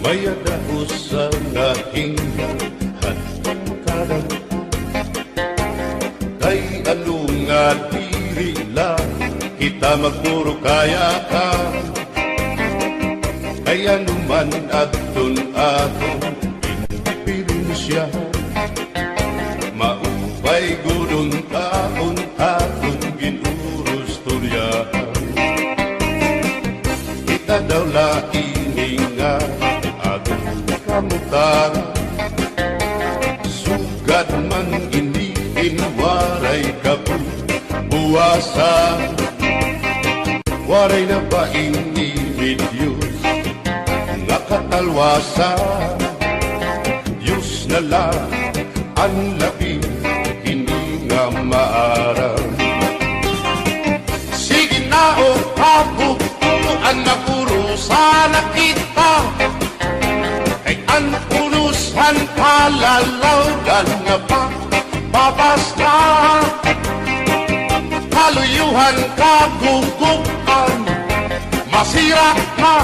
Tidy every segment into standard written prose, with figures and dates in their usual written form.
Mayadahos sa aking hadkaran, kay ano nga diri lang kita magpuro kaya ka. Kaya naman aton-aton pinipirin siya, maupay gudong taon-aton ginurus turyahan. Kita daw laing nga aton kamutaran, sugad man iniinwaray kabuwasan. Waray na ba ini-Diyos nga katalwasan? Diyos na lang ang labi, hindi nga maaram. Sige na o kabubuan na purusan na kita, kay ang purusan kalalawgan nga pa babas na. Kaluyuhan kagugupan, masira na,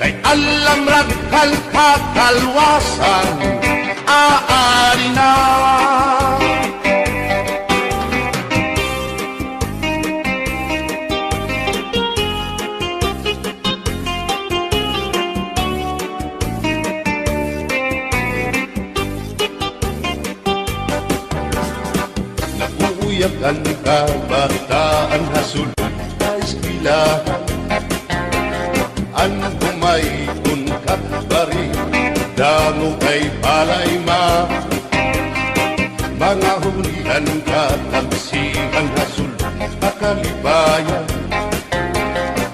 kay alam ragkal kakalwasan, aari na. Ang kabataan hasulod na eskwelahan, ang humayton katbari, dango kay palay ma. Mga hulihan katamsihan hasulod kakalibayan,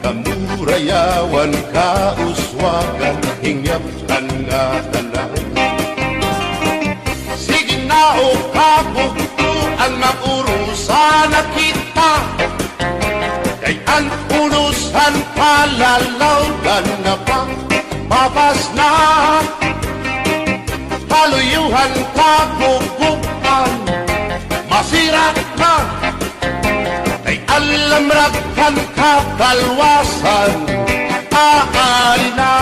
kamurayawan kauswagan, hingyapkan nga tanan. Sige na o kabubuan mapurusan na kita, kay ang purusan palalawgan na pa babas na. Kaluyuhan kagugupan, masira na, kay alam ragkan kakalwasan, aari na.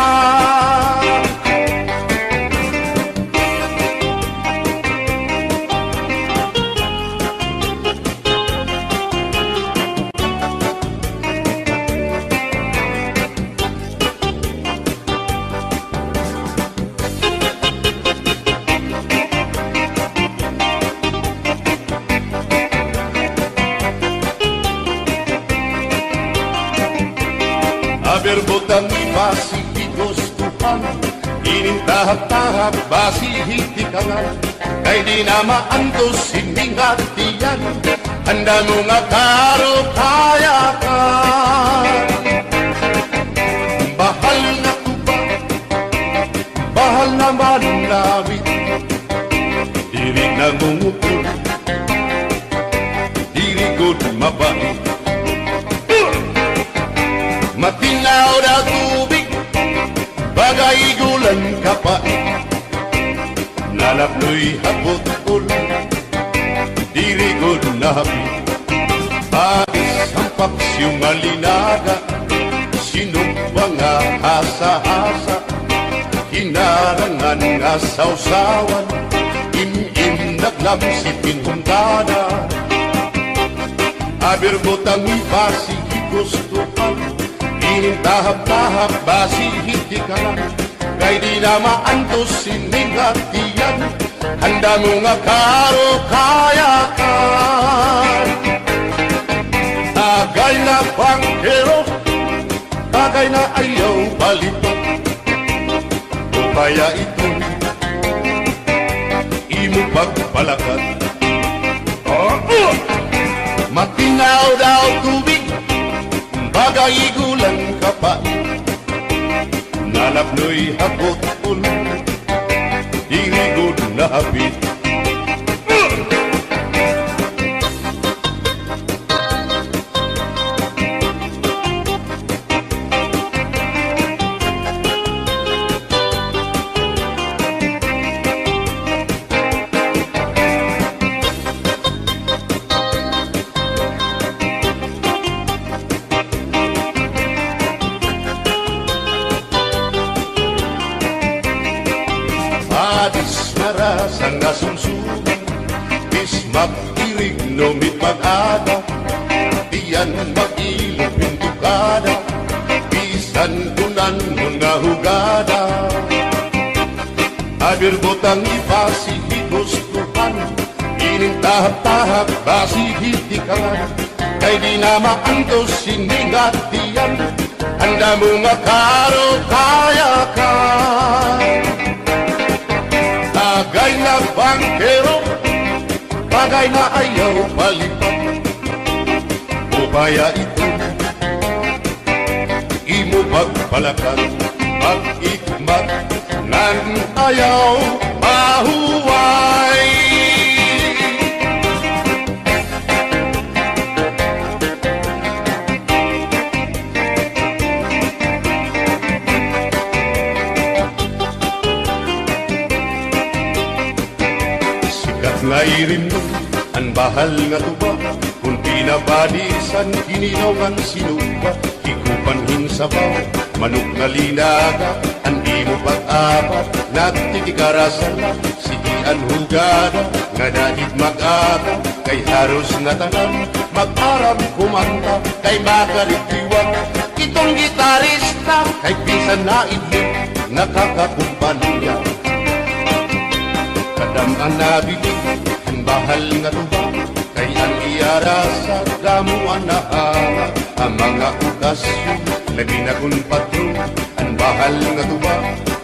Berbotang basi gustuhan, inintahap-tahap basi hitikangan, kay di na maantos hindi ngatiyan, handa mo nga karo kaya ka. Bahal na kuba, bahal na manlawit, diri na gumukul, diri good mabait. Matinaw na tubig, bagay gulan kapait, nalapnoy hapot-ul, dirigod na hapit. Agis ang paksiyong alinaga, sinumpa nga hasa-hasa, hinarangan nga sausawan, im-im naglamsipin hundana. Abirbotang ibasi gustuhan, inintahap-tahap basi hitikangan, kay di na maantos siningatiyan, handa mo nga karo kayakan. Tagay na bangkero, tagay na ayaw balito, o kaya ito imo pagpalakat. Matinaw daw tubig, bagay gulang kapait, nalapnoy hapot-ul, dirigod na hapit. ang nasumsuman, ismak irig lumit mag-ada, diyan mag-ilog pintukada, bisan kunan mga hugada. Abir botang ipasi higustuhan, ining tahap-tahap basi hitikan, kay di na maantos siningat diyan, handa mo makaro kaya ka. Bagay na bangkero, bagay na ayaw palipat, upaya ito imo pagpalakan, pag-ikmat nan ayaw mahuway. Sikat nga irin mo ang bahal nga tuba, kung pinabadisan kininawan sinuba, hikupanhin sabaw manok na linaga, andi mo pag-apat nagtitikarasan lang, sige ang hugada nga dahit mag-aga, kay haros na tanan mag-aram kumanta, kay makaritiwag itong gitarista, kay pisan na idlip nakakakumpanya. Kadam ang nabili ang bahal nga tuba, kay ang iyara sa damuan na hanga, ang mga okasyon labi na kung patron, ang bahal nga tuba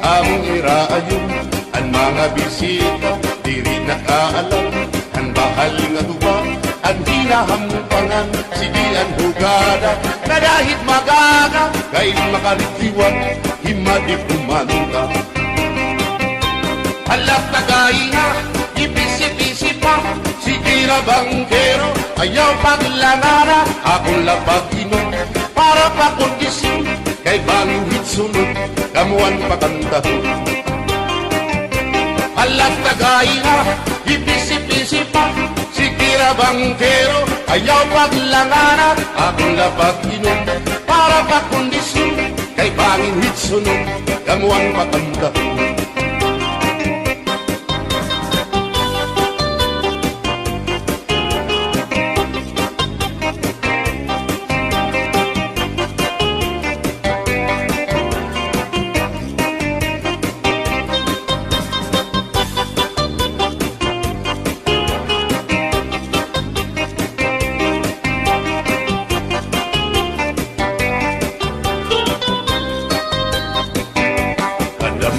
among iraayon, ang mga bisita diri nakaalam, ang bahal nga tuba ang hinahampangan, sige ang hugada na dahit magaga, kay makaritiwag himadi kumanta. Halap tagay na ipisi-pisi pa, sige na bangkero ayaw paglangara, akong lapag inom para pakondisyon, kay bangin hitsunod kamuan pakantahon. Halap tagay na ipisi-pisi pa, sige na bangkero ayaw paglangara, akong lapag inom para pakondisyon, kay bangin hitsunod kamuan pakantahon.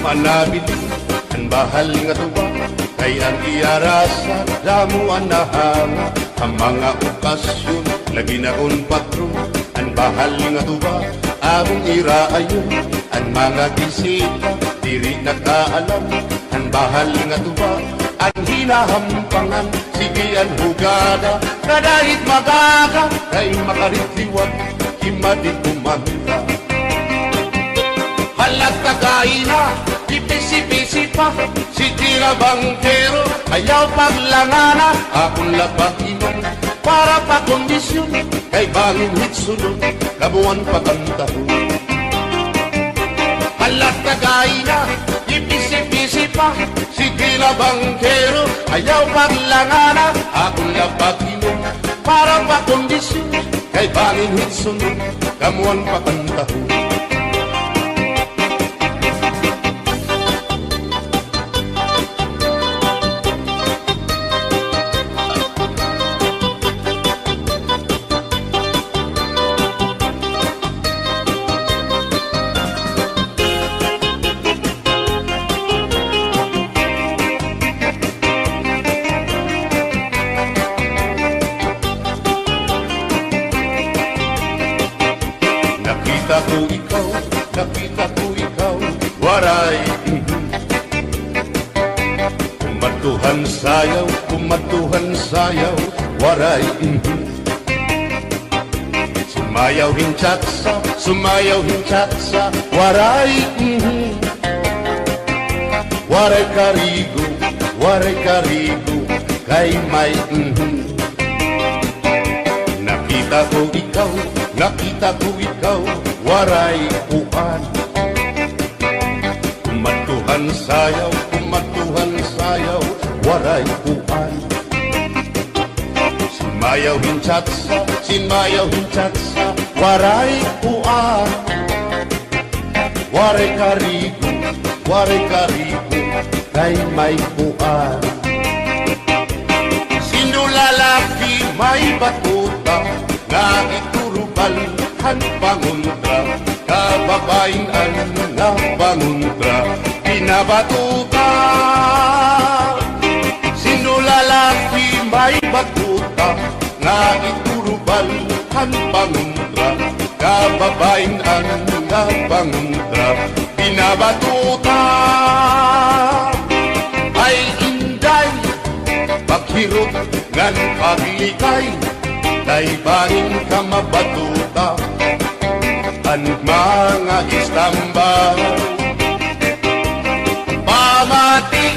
Manabili ang bahal nga tuba, kay ang iyara sa damuan na hanga, ang mga okasyon lagi na kung patron, ang bahal nga tuba among iraayon, ang mga bisita diri nakaalam, ang bahal nga tuba ang hinahampangan, sige ang hugada na dahit magaga, kay makaritiwag himadi kumanta. Halat tagay na ipisi-pisi pa, sige na bangkero ayaw paglangana, akong lapag inom para pakondisyon, kay bangin hitsunod kabuan pakantahon. Halat tagay na ipisi-pisi pa, sige na bangkero ayaw paglangana, akong lapag inom para pakondisyon, kay bangin hitsunod kamuan pakantahon. Nakita ko ikaw, waray. Kumatuhan sayaw, waray. Sumayaw hinchatsa, waray. Waray karigo, kay may Nakita ko ikaw, waray uan. Kumatuhan sayaw, waray kuan. Sinmayaw hinchatsa, waray kuan. Waray karigo, kay may kuan. Sino lalaki may batuta, nga iturubal han panguntra, kababayan na panguntra, pinabatuta. Sino lalaki may batuta, nga iturubal han panguntra, kababayan na panguntra, pinabatuta. Ay inday, paghirot ngan paglikay, kay bangin ka mabatuta, ang mga istambang. Pamati,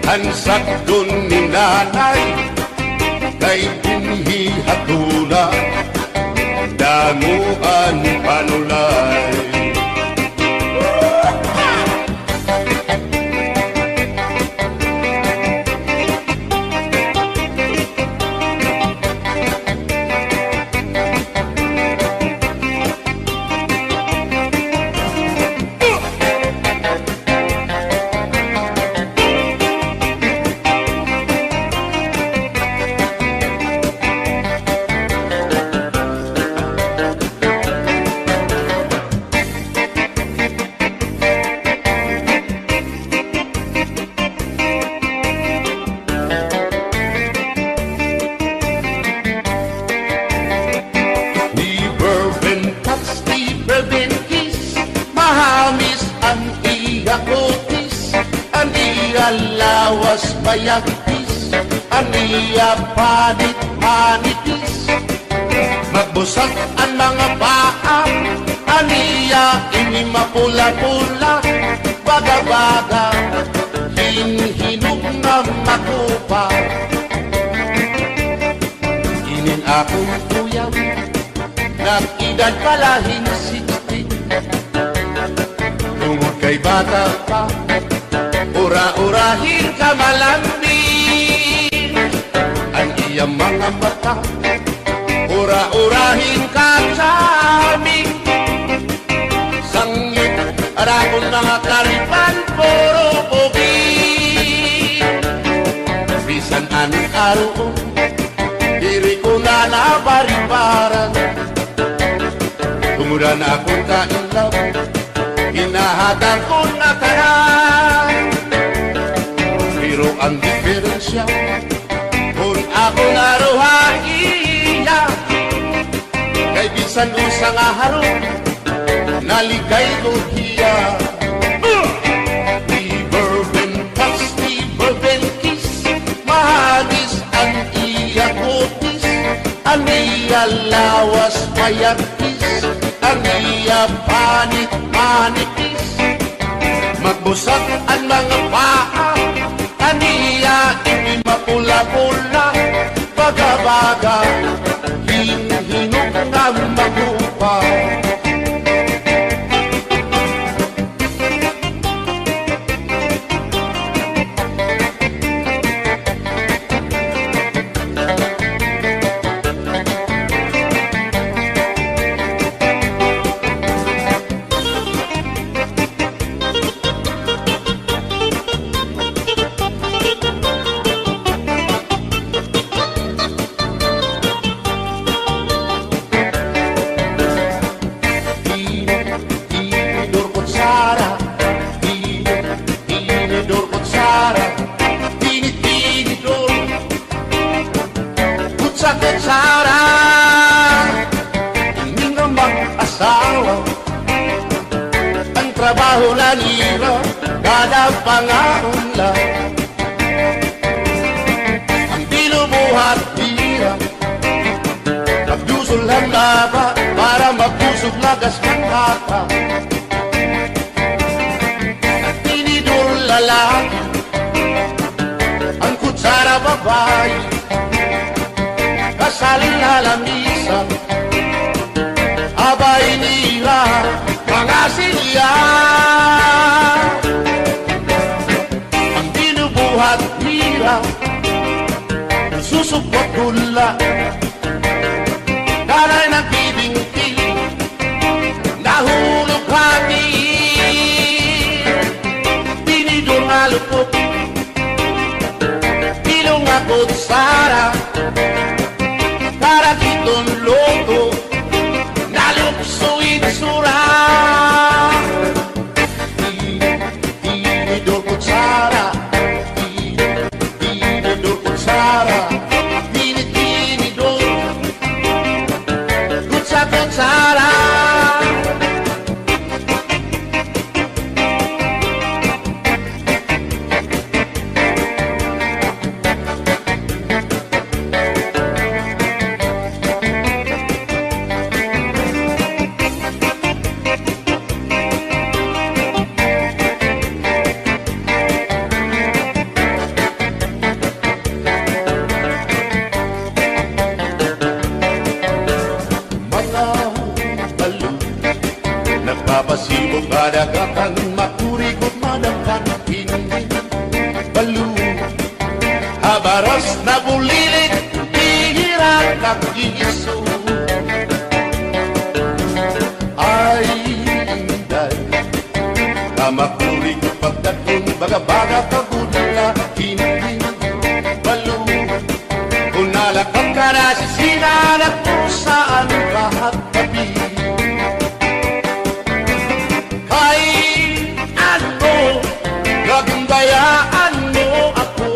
ang sakdon ni nanay, kay binhi hatuna, damuan panulay. Lawas bayagtis, aniya panit manitis, magbusag ang mga paa, aniya ini mapula-pula, baga-baga, hinhinog na makupa. Inin akong kuya, nag-edad palahin 60, tungod kay bata pa, ura-urahin ka malambing, ang iyang mga mata, ura-urahin ka saming, sangit arakon mga karipan, puro pogi. Bisan anong araw, diri ko na nabaribaran, tumuran akong kailaw, hinahatang ko na karan. Pero ang diferensya, kung ako naruhaiya, kay bisan usang aharong, naligay ko hiya. Never been touched, never been kissed, mahagis ang iya kutis, ang iya lawas mayagis, ang iya panit manitis, magbusag ang mga paa, aniya ini mapula-pula, baga-baga, hinhinog na magupa. Kutsara, hindi nga mag-asawa, ang trabaho na nila, kada pangaunla, ang binubuhat nila, magdusol ang laba, para magdusog lagas ng kata, at tinidor lalaki, ang kutsara babae, kasaling lalamisan, abay nila mga silya, ang binubuhat nila. mangga, susupot gula, daray nagbibingtil, nahulog hati, tinidor nga lupot, ilong ako't sara, para kitong loto, naluksuin sura. Tinidor ko't sara, tinidor ko't sara, tinidor ko't sara. Nagpapasibog kadagatan, makurikot madampan, hindi balo. Habaras na bulilit, hihirat at iso. Ay, inday, kamakurikot pagdaton, baga-baga kagudla, hindi balo. Kung nalakang ka na sisinanak mo saan kahat tabi. Gagandayaan mo ako,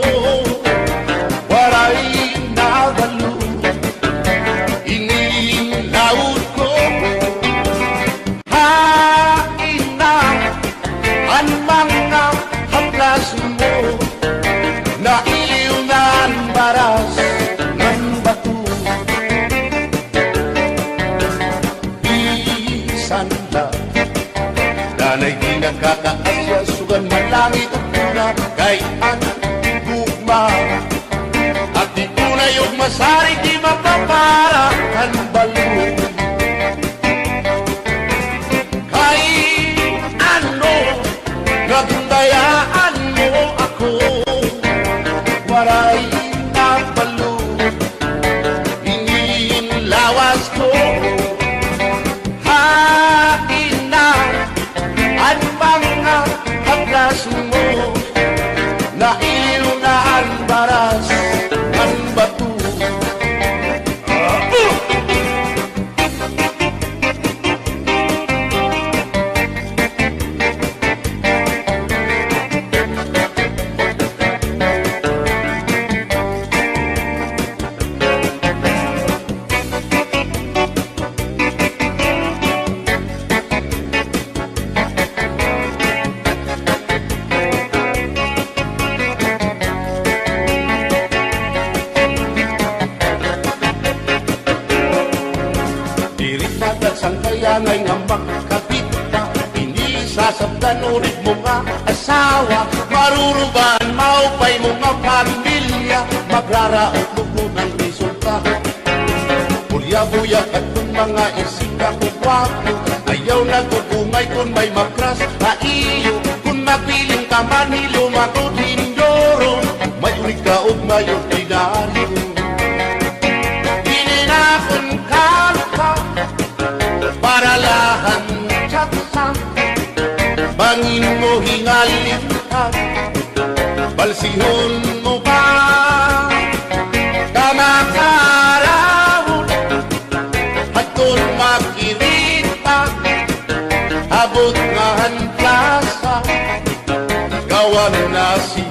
waray nabalo, inilaot ko. Hain na ang mga haplas mo, na iliw na ang baras ng bato. Isan na, danay di nakakaasya, sugan man langit at tuna, kay ang gugma. At di tunay yung masari, di mapapara ang balo. Kay ano, gagandayaan mo ako, waray na balo, inilawas ko. Hain na ang mga haplas mo, na iliw na ang baras ng bato. Sang kaya ngay nga makakita, hindi sasabdan ulit mo nga asawa, maruruban, maupay mo nga pamilya, magraraot mo ng resulta. Bulya-buya at kung mga isika ko wapo, ayaw nagugungay kung may makras na iyo, kung mapiling ka man hilumako tindoro, may urig ka o may ordinaryo. Ininakon ka para lahan tsatsa, bangin mo hingalin ka, balsihon mo ba, kamakarawon, at kung makirita, abot nga han plaza, gawan na siya.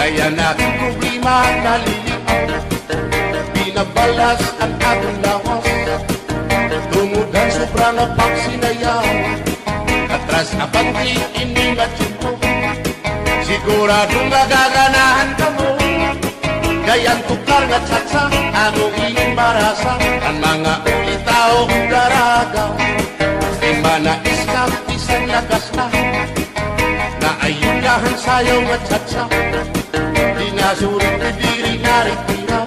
Kaya natin problema naliliit, pinabalas ang ating lawas, tumudan sobrang napaksinaya, atras kapag di inimagine mo, siguradong magaganahan ka mo. Gayang tukar nga tsatsa, ano iimbarasa, ang mga ulitaw daragaw. Di manais ka, isang lakas na, na ayunahan sayaw nga tsatsa. Di nasulit na diri naritira,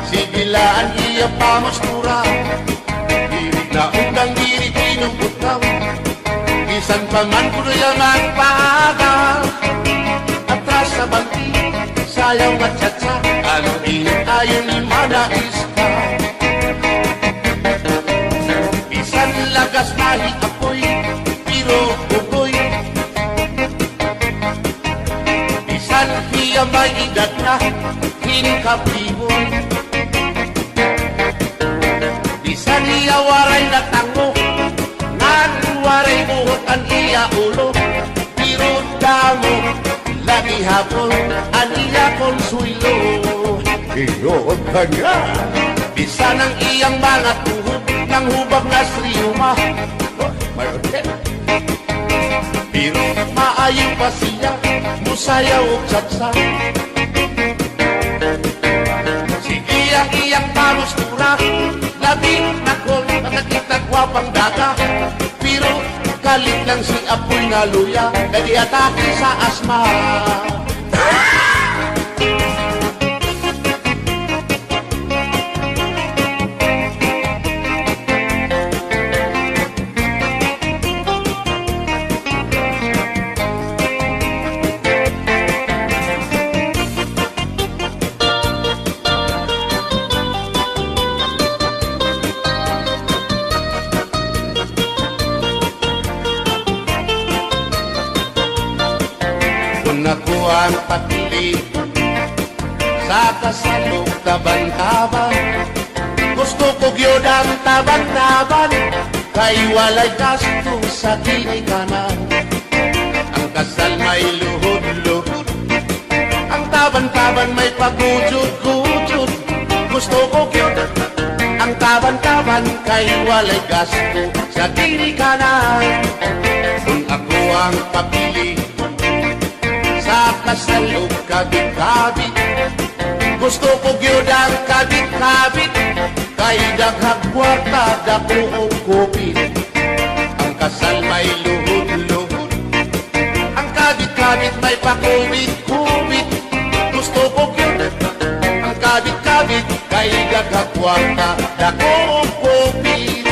sigilaan iya pamastura. Diri na undang diri pinuputaw, isan pa man kuno yung magpaagaw. Atras sa banti, sayaw at tsatsa, ano init ayon ni manais ka. Bisan lagas mahi apoy, piro bukoy. Bisan hiya may edad na, hinkapiboy. Bisan hiya waray na tango, ngan waray buhot ang iya ulo. Piro damo, lagi hapon, aniya konsuelo. Iyon ka nga. Bisa ng iyang mga tuhod, ng hubag na sriyuma. May hotel. Pero maayo pa siya, musayaw o tsatsa. Sige ang iyang pamustura, labing na kong nakakita gwapang daga. Pero galit lang si apoy na luya, nagi atake sa asma. Ako ang patili sa kasalog taban-taban. Gusto ko gyud ang taban-taban, kay walay gasto sa ginikanan. Ang kasal may luhod-luhod, ang taban-taban may pagujud-gujud. Gusto ko gyud ang taban-taban, kay walay gasto sa ginikanan. Kung ako ang papili sa kasalog kabit-kabit, gusto ko gyud ang kabit-kabit, kay daghang kwarta dako og kupit. Ang kasal may luhod-luhod, ang kabit-kabit may pakubit-kubit. Gusto ko gyud ang kabit-kabit, kay daghang kwarta dako og kupit.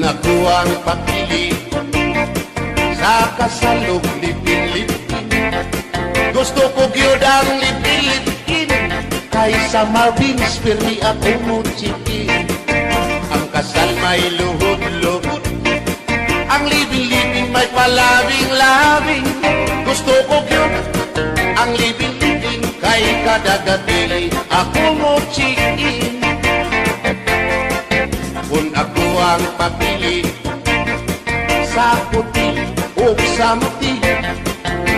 Ako ang papili sa kasalog lipin-lipin. Gusto ko gyud ang lipin-lipin, kaysa Marvin's Permi ako muchikin. Ang kasal may luhod-luhod, ang lipin-lipin may palabing-labing. Gusto ko gyud ang lipin-lipin, kay kadagati ako muchikin. Kung ako ang papili sa puti o sa muti,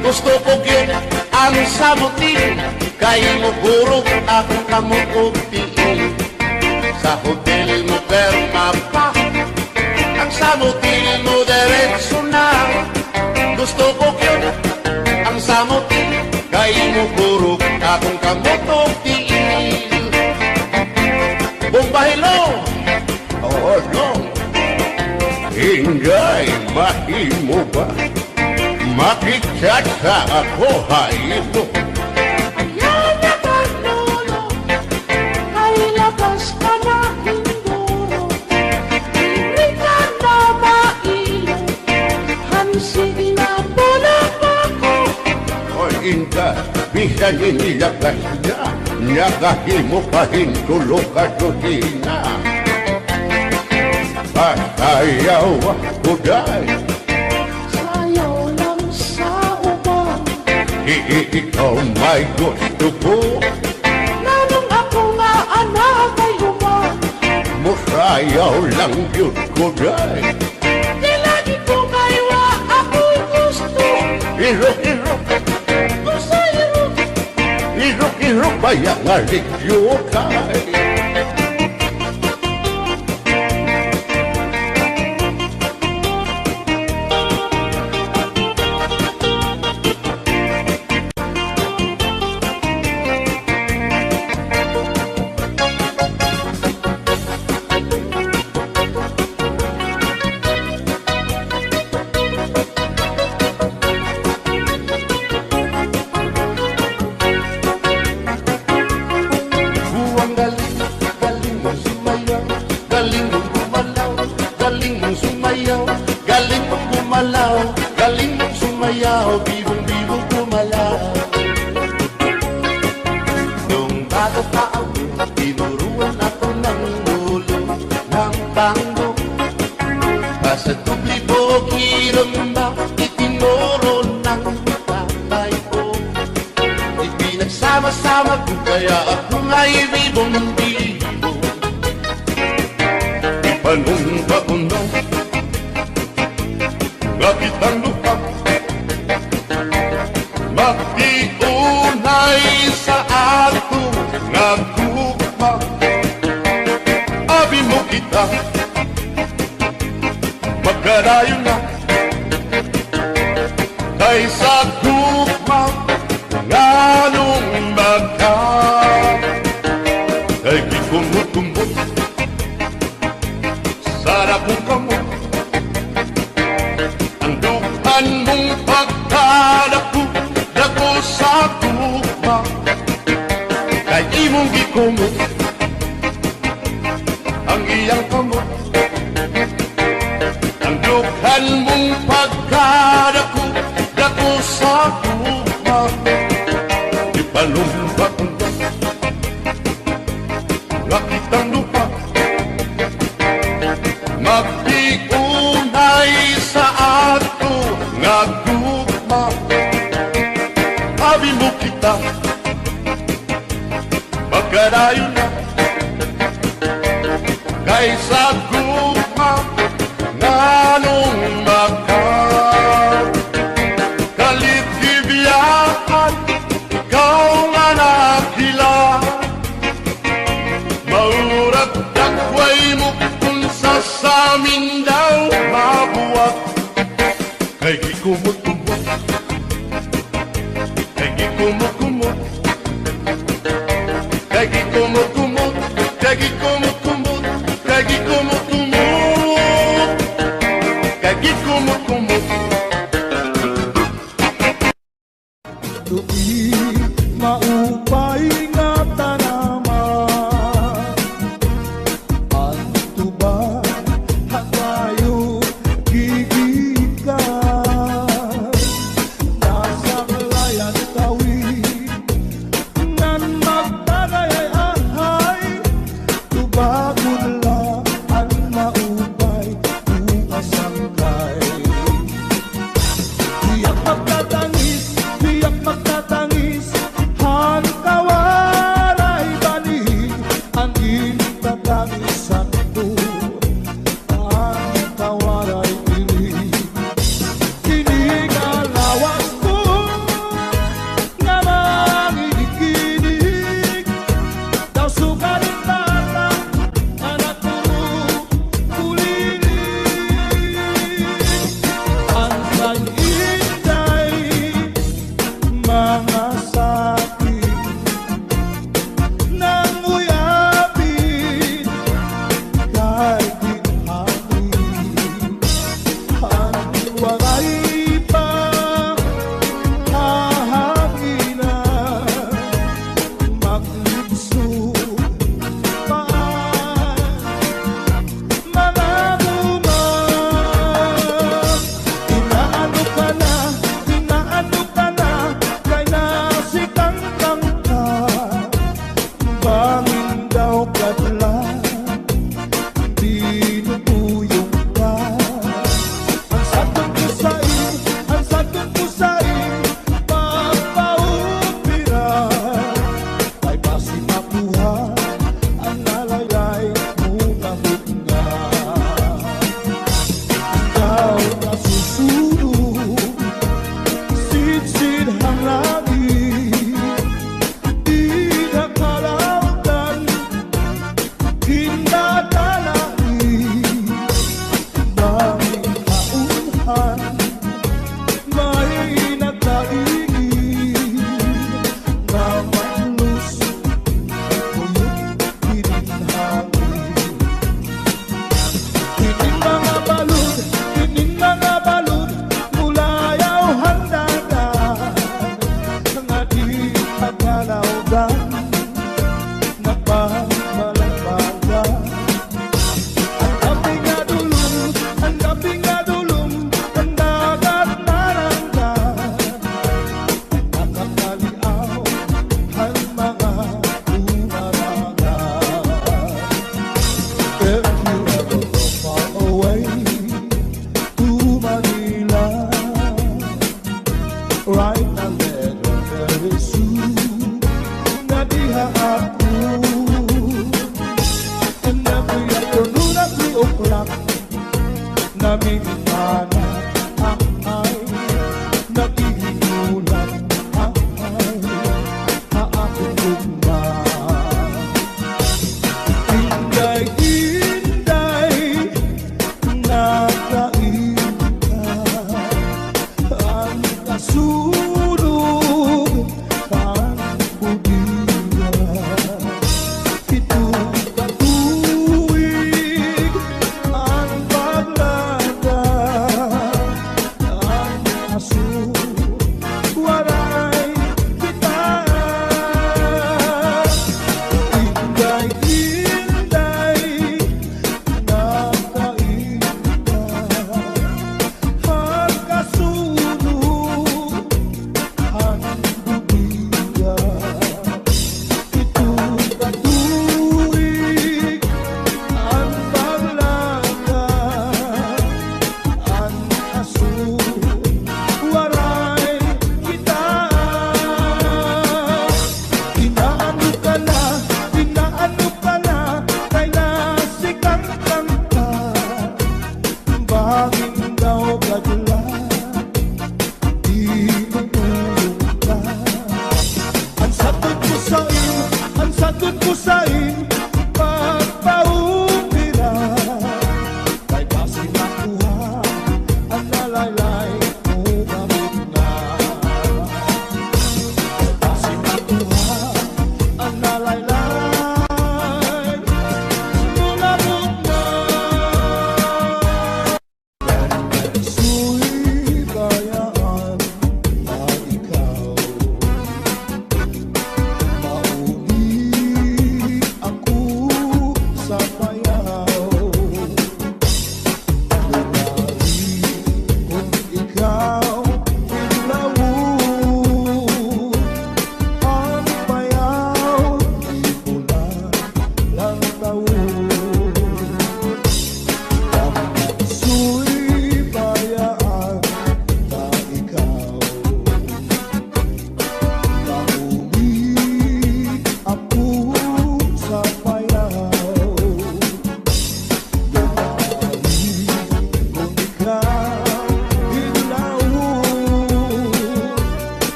gusto ko gyud ang sa muti, kay mugurog akong kamukog tiin. Sa hotel mo perma pa, ang sa muti mo diretso na. Gusto ko gyud ang sa muti, kay mugurog akong kamukog tiin. Bumbahilo! Oh no, ingay mahimo ba makichat sa ako haylo? Ayaw na kanolo, ay labas ka na induro. Hindi ka na mailo, hansig na pulang ako. O inka, bisan inilakas niya, nakahimo pa hintulog ka tutina. Ayaw ako dahil Sayaw lang Ikaw may gusto ko. Nanong ako nga anak ay human. Musayaw lang yun ko day. Di lagi ko kaywa ako'y gusto. Irok-irok, Gusto iro, irok-irok bayang aligyo kay. Buwang galing, galing mong sumayaw, galing mong gumalaw, galing mong sumayaw, galing mong gumalaw, galing mong sumayaw, bibong-bibong gumalaw. Nung bata pa ako, tinuruan ako ng ulo ng tango. Basta tubli po kiramba, itinuro ng tatay ko. Ipinagsama-sama ko kaya ako nga'y bibong-bibo. Ipanumpa ko na ngapit ang lupa, magtiunay sa ato nga gugma. Abi mo kita, magkarayo na kay sa gugma nganong magka. Kay gikumot-kumot sarap mo kamo, ang dukan mong pagkadako dako sa gugma. Kay imong gikumot ang iyang kamot, ang dukan mong pagkadako dako sa gugma. Ipalumpa ko na ngapit ang lupa, magtiunay sa ato nga gugma. Abi mo kita, magkarayo na kay sa gugma nganong magka. Kalit gibiyakan, ikaw nga nakila, maurat dakway mo kung sa samin daw mabuwag. Kay gikumot-kumot, kay gikumot-kumot, kay gikumot-kumot, kay gikumot-kumot, kay gikumot-kumot, kay gikumot-kumot. Tupi maupay nga tanaman, ang tuba hatayo gigikan. Nasa layan tawid ngan magtagay ay ahay, tubagod lang ang maupay umasangkay. Tiyak magtatangis, tiyak magtatangis, ang kawaray balik, ang initatangis ko, ang kawaray inig. Kinigalawas ko, nga mangikinig, daw sukalit tata, anak ko kulinig. Ang kay-inday, mga sakit ng uyapin,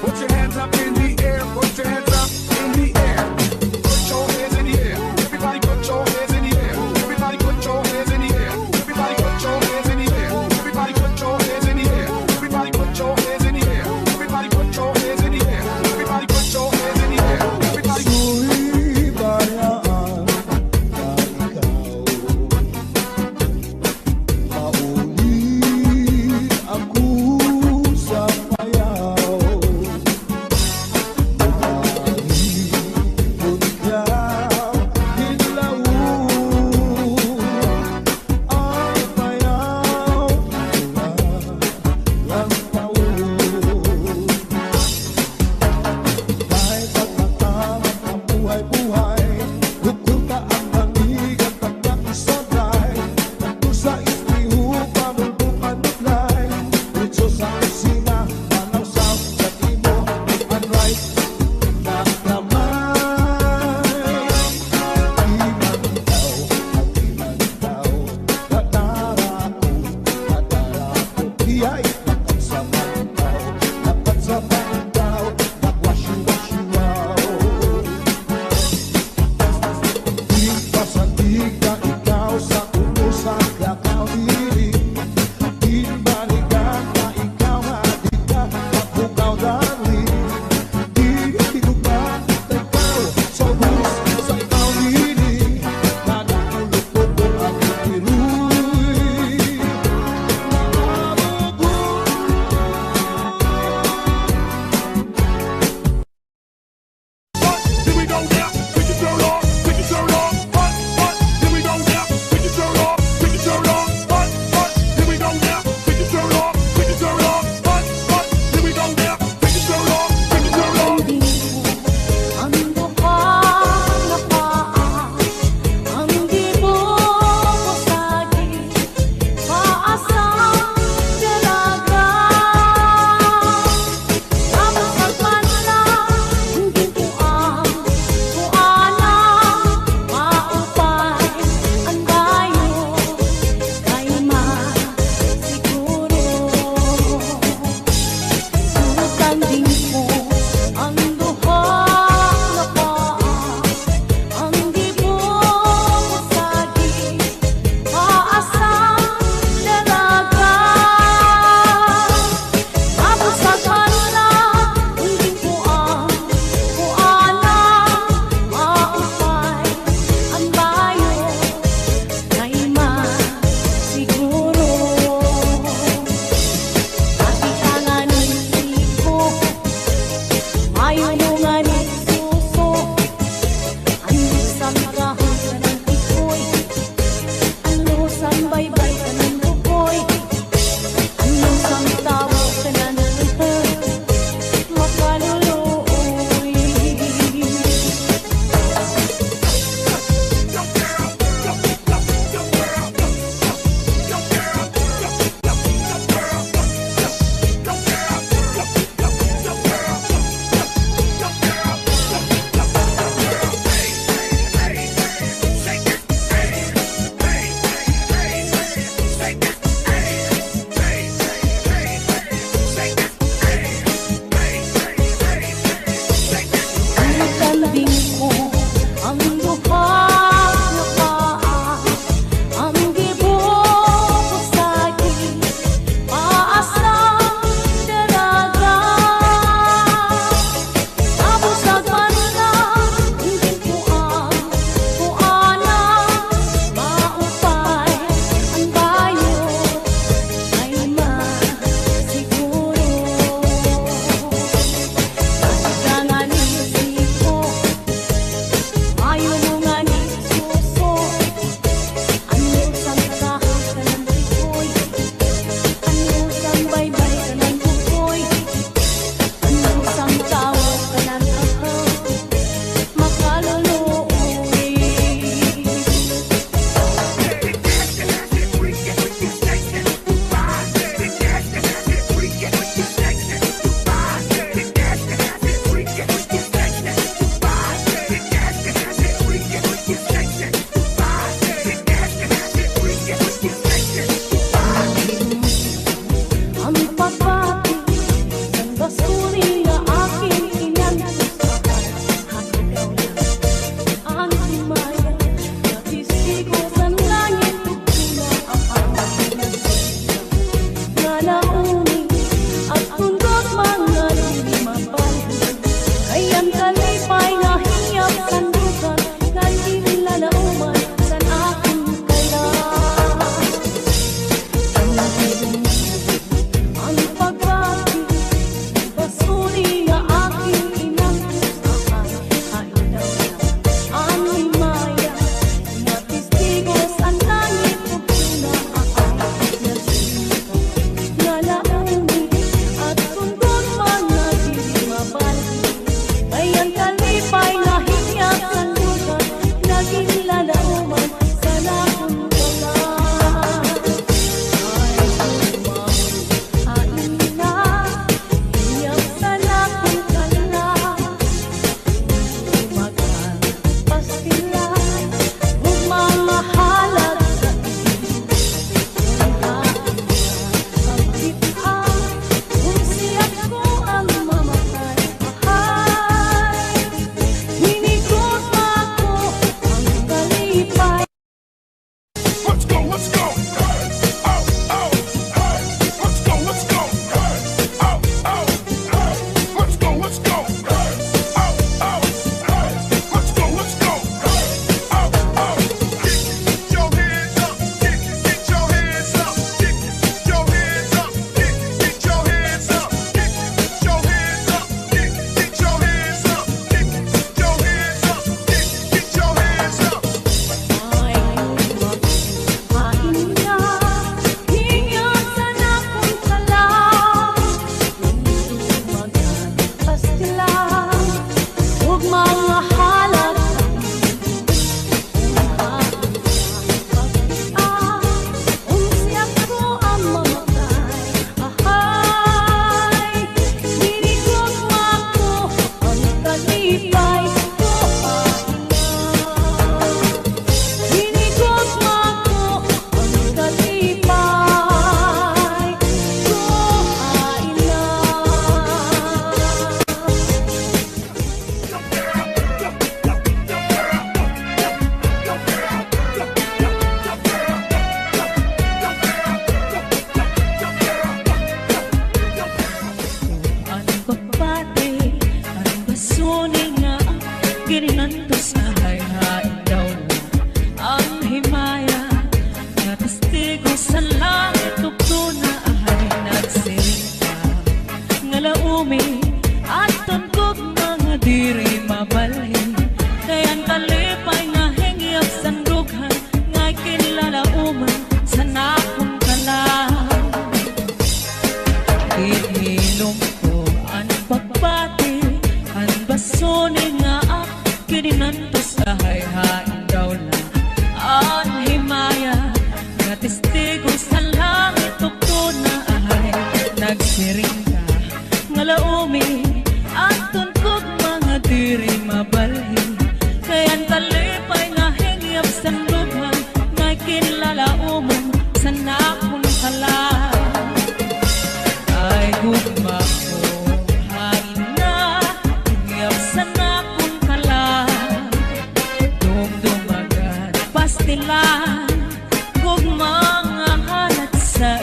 Put your hands up in the air. pastilan gugmang halat sa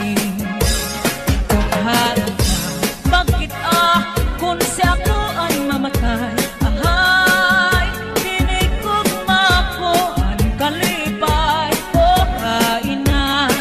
kung harap ka bakit kung si ako ay mamatay ahay tinig gugma ko ang kalipay o kainan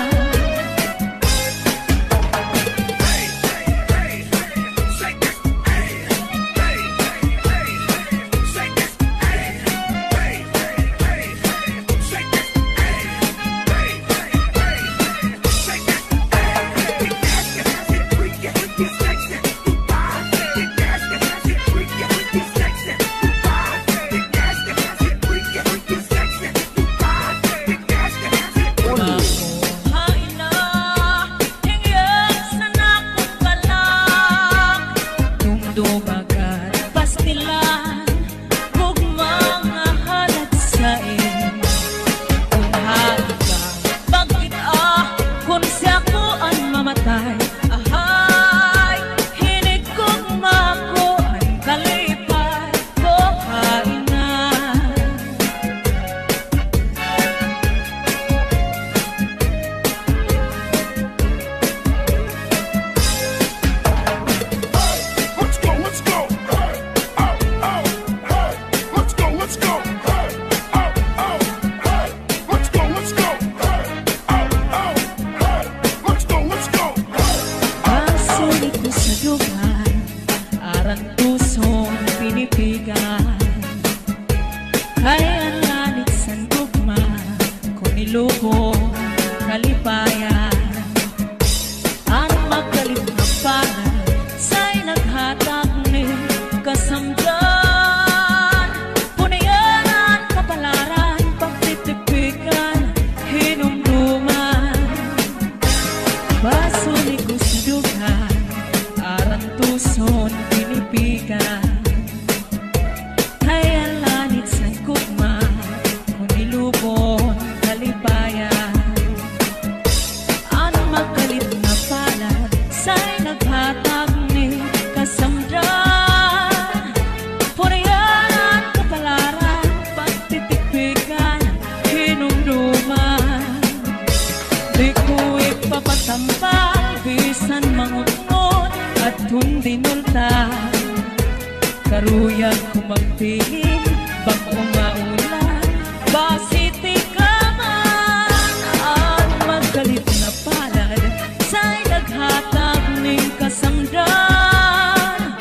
karuyag kumagpiling pag umaulan basiti ka man at magalit na palad sa'y naghatag ning kasamdan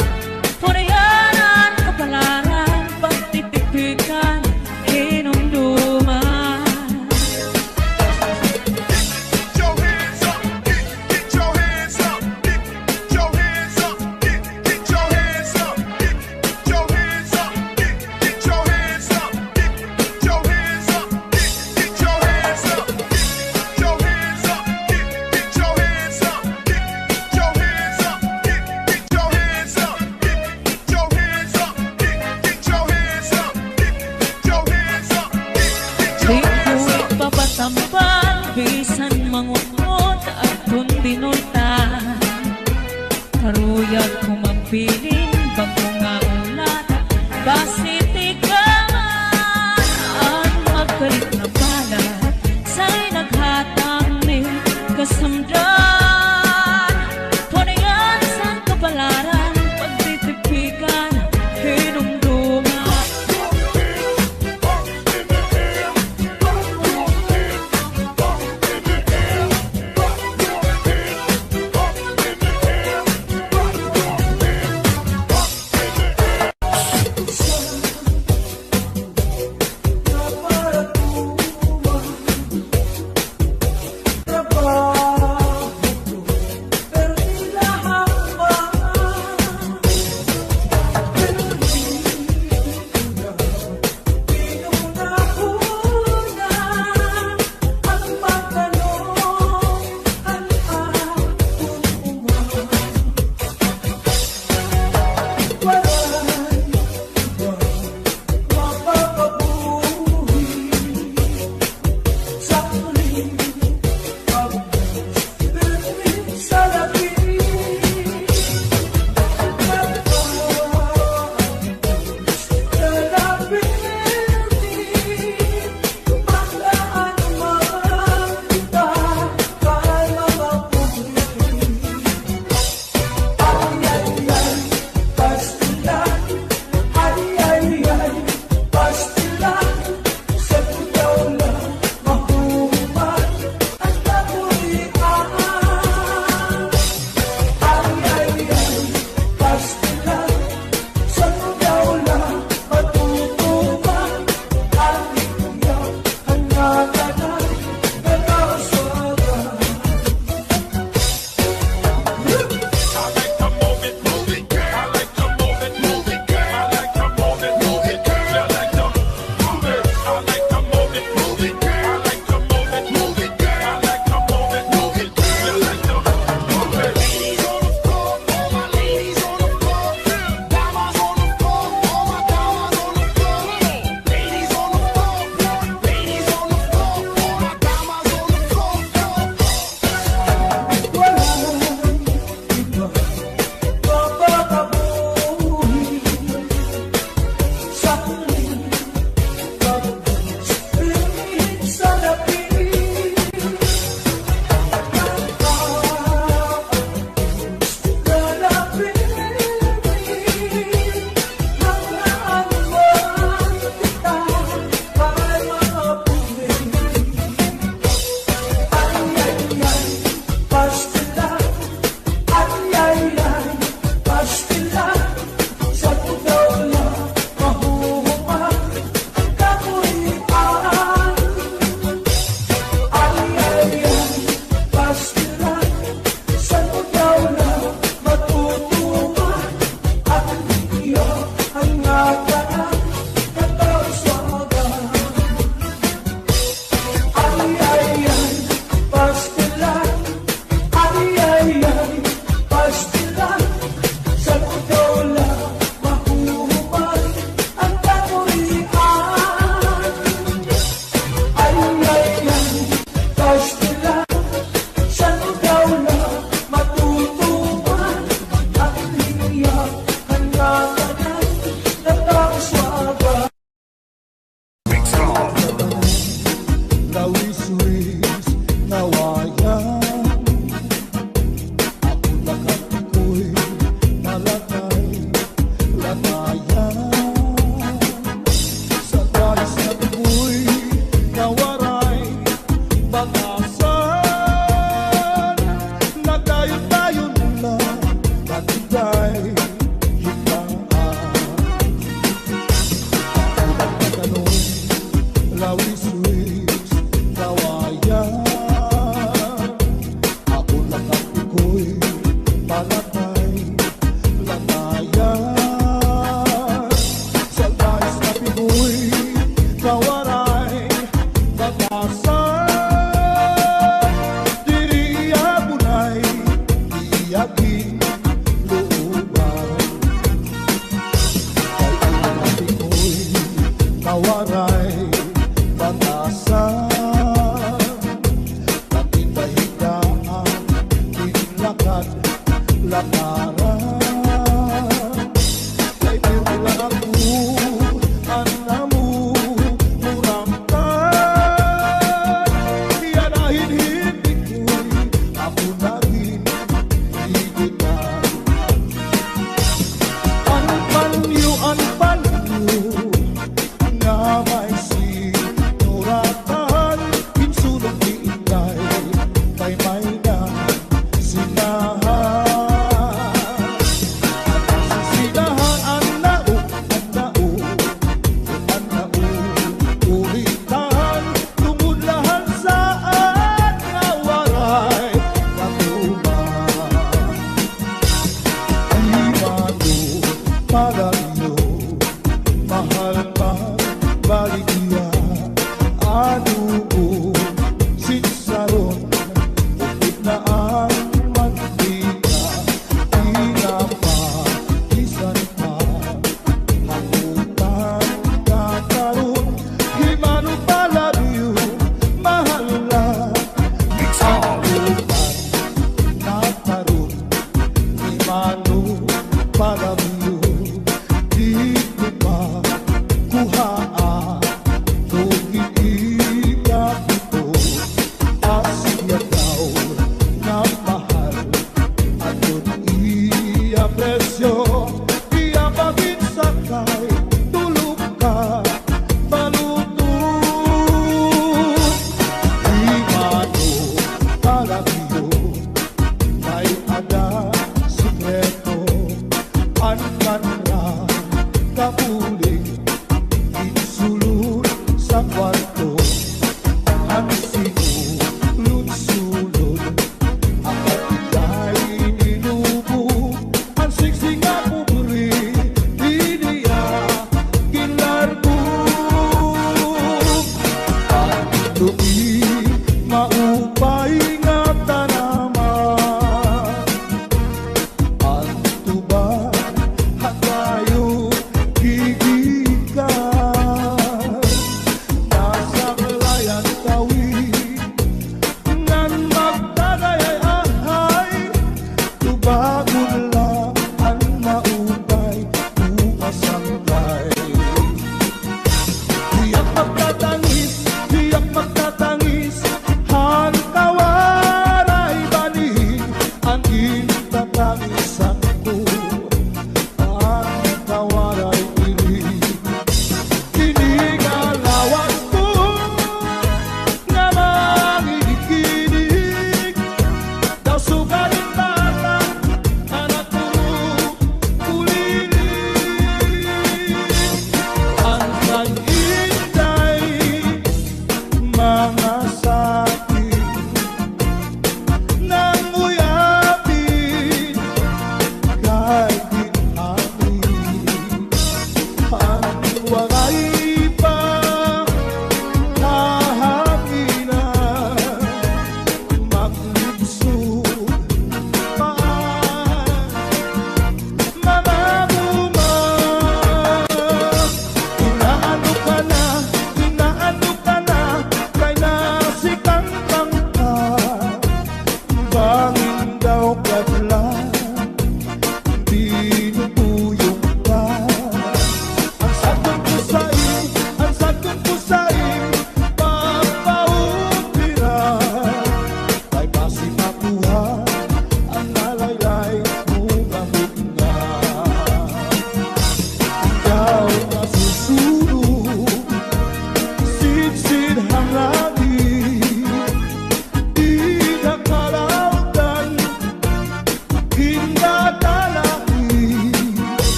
punayanan kapalaran pagtitipikan hinumduman. Papatampal, bisan mangungot at kung binultan karuyag kumagpiling bago nga ulat basiti ka man ang magkalit na palad sa'y naghatang ni kasamdan punayan sa kapalaran pagtitipikan hinumduman. like to move it, girl. I like to move it, girl. I like to move it, girl. You like to move it. Ladies on the floor, all my ladies on the floor. Damas on the floor, all my damas on the floor. Ladies on the floor, ladies on the floor, all my damas on the floor.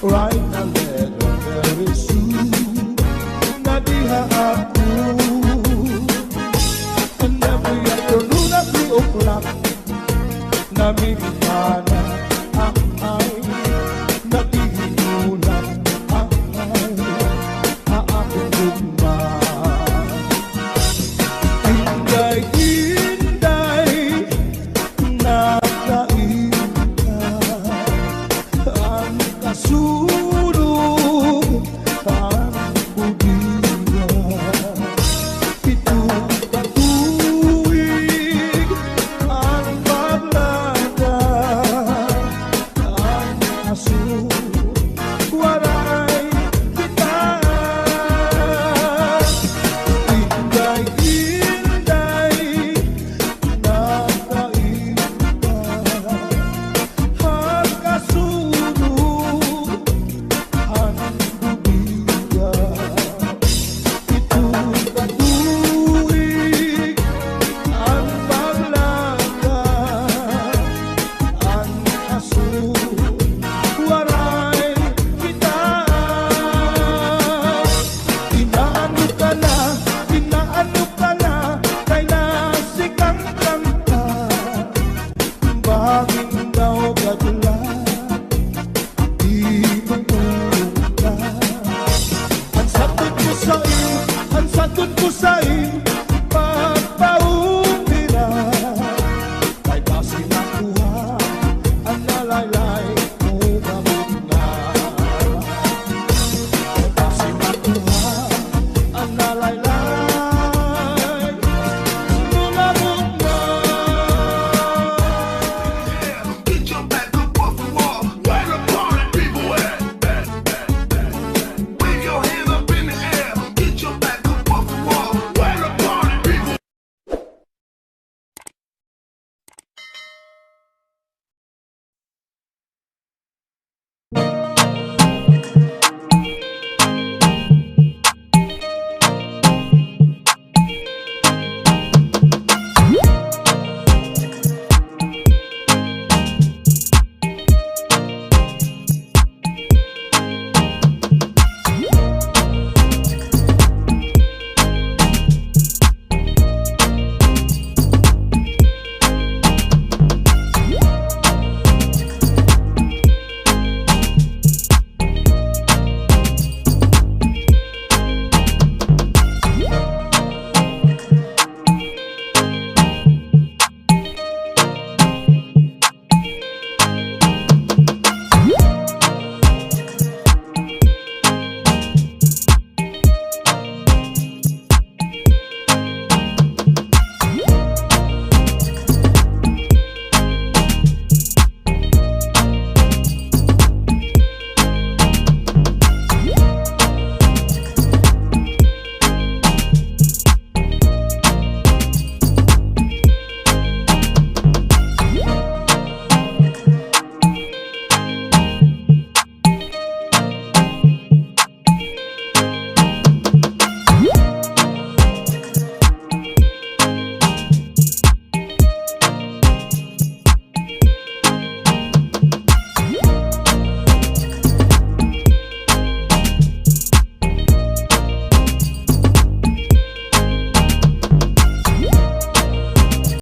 Write a letter very soon. Nadiha aku. And every afternoon at 3 o'clock, Namig